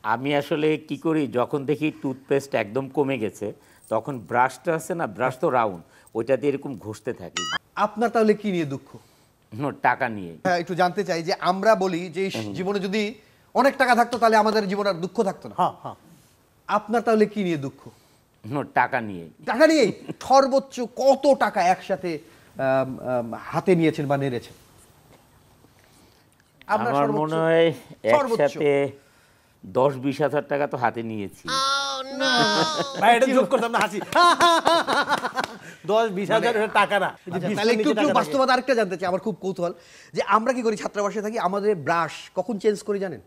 আমি আসলে কি করি, যখন দেখি টুথপেস্ট একদম কমে গেছে তখন ব্রাশটা আছে না, ব্রাশ তো রাউন্ড, ওইটা দিয়ে এরকম ঘষতে থাকি। আপনার তাহলে কি নিয়ে দুঃখ? টাকা নিয়ে। হ্যাঁ, একটু জানতে চাই যে আমরা বলি যে জীবনে যদি অনেক টাকা থাকতো তাহলে আমাদের জীবনে আর দুঃখ থাকতো না। হ্যাঁ হ্যাঁ। আপনার তাহলে কি নিয়ে দুঃখ? টাকা নিয়ে। টাকা নিয়েই? সর্বোচ্চ কত টাকা একসাথে হাতে নিয়েছেন বা নেড়েছেন? আমার মনে হয় একসাথে 10-20 হাজার টাকা তো হাতে নিয়েছি। ভাই এটা যোগ করতাম না, হাসি। 10-20 হাজার টাকা না। তাহলে একটু বাস্তবতা আরেকটা জানতে চাই, আমার খুব কৌতূহল যে আমরা কি করি, ছাত্রাবাসে থাকি, আমাদের ব্রাশ কখন চেঞ্জ করি জানেন?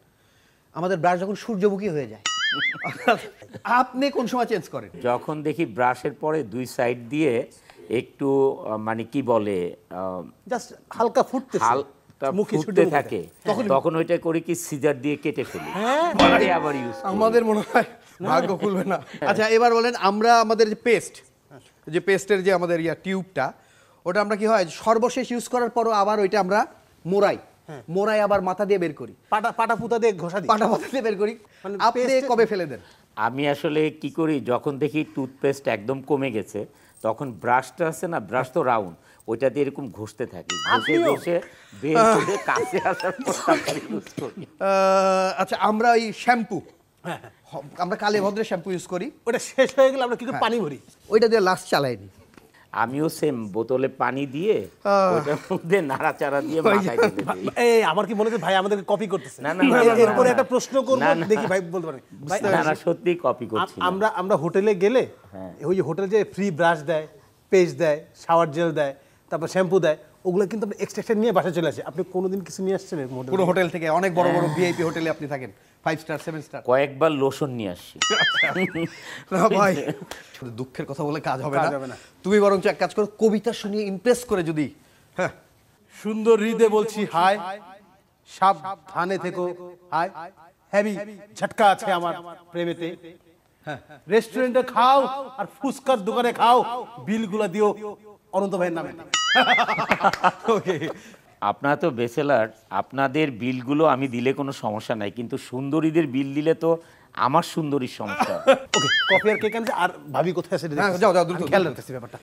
আমাদের ব্রাশ যখন সূর্যমুখী হয়ে যায়। আপনি কোন সময় চেঞ্জ করেন? যখন দেখি ব্রাশের পরে দুই সাইড দিয়ে একটু মানে কি বলে জাস্ট হালকা ফুটতেছে, হালকা ফুটতে থাকে, তখন ওইটা করি কি সিজার দিয়ে কেটে ফেলি। আবার ইউজ আমাদের মনে হয় ভাগ্য খুলবে না। আচ্ছা এবার বলেন, আমরা আমাদের যে পেস্টের যে আমাদের টিউবটা, ওটা আমরা কি হয় সর্বশেষ ইউজ করার পরও আবার ওইটা আমরা মোড়াই আবার মাথা দিয়ে বের করি, পাটা পুতা দিয়ে ঘষা দিই, পাটা মাথা দিয়ে বের করি। আপনি কবে ফেলে দেন? আমি আসলে কি করি, যখন দেখি টুথপেস্ট একদম কমে গেছে তখন ব্রাশটা আছে না, ব্রাশ তো রাউন্ড, ওইটা দিয়ে এরকম ঘষতে থাকি, ঘষে বের করে কাছে আসার পর তারপরে ইউজ করি। আচ্ছা আমরা ওই শ্যাম্পু, আমরা কালে ভদ্রে শ্যাম্পু ইউজ করি, ওটা শেষ হয়ে গেলে আমরা কিছু পানি ভরি, ওইটা দিয়ে লাস্ট চালাইনি। আমিও সেম বোতলে পানি দিয়ে ওটার মধ্যে নাড়াচাড়া দিয়ে মাথায় দিতে দিই। এই আমার কি মনে হচ্ছে ভাই আমাদেরকে কপি করতেছে? না, এরপরে একটা প্রশ্ন করব, দেখি ভাই বলতে পারে। না সত্যি কপি করছি। আমরা হোটেলে গেলে ওই হোটেলে যে ফ্রি ব্রাশ দেয়, পেস্ট দেয়, শাওয়ার জেল দেয়, তারপর শ্যাম্পু দেয়, ওগুলো কিন্তু আপনি এক্সট্রা নিয়ে বাসায় চলে আসে। আপনি কোনোদিন কিছু নিয়ে আসছেন পুরো হোটেল থেকে? অনেক বড় বড় ভিআইপি হোটেলে আপনি থাকেন, 5 স্টার 7 স্টার। কয়েকবার লোশন নিয়ে আসছি। না ভাই, শুধু দুঃখের কথা বলে কাজ হবে না। তুমি বরং এক কাজ করো, কবিতা শুনিয়ে ইমপ্রেস করে যদি। হ্যাঁ, সুন্দর হৃদয়ে বলছি হাই, সাবধানে থেকো হাই, হেভি ঝটকা আছে আমার প্রেমেতে। রেস্টুরেন্টে খাও আর ফুচকার দোকানে খাও, বিলগুলো দিও অনন্ত ভাইয়ের নামে। ওকে, আপনারা তো ব্যাচেলার, আপনাদের বিলগুলো আমি দিলে কোনো সমস্যা নাই, কিন্তু সুন্দরীদের বিল দিলে তো আমার সুন্দরীর সমস্যা। ওকে, কফি আর কেক আনছে, আর ভাবি কোথায় আছে যাও দ্রুত খেয়াল রাখতেছি ব্যাপারটা।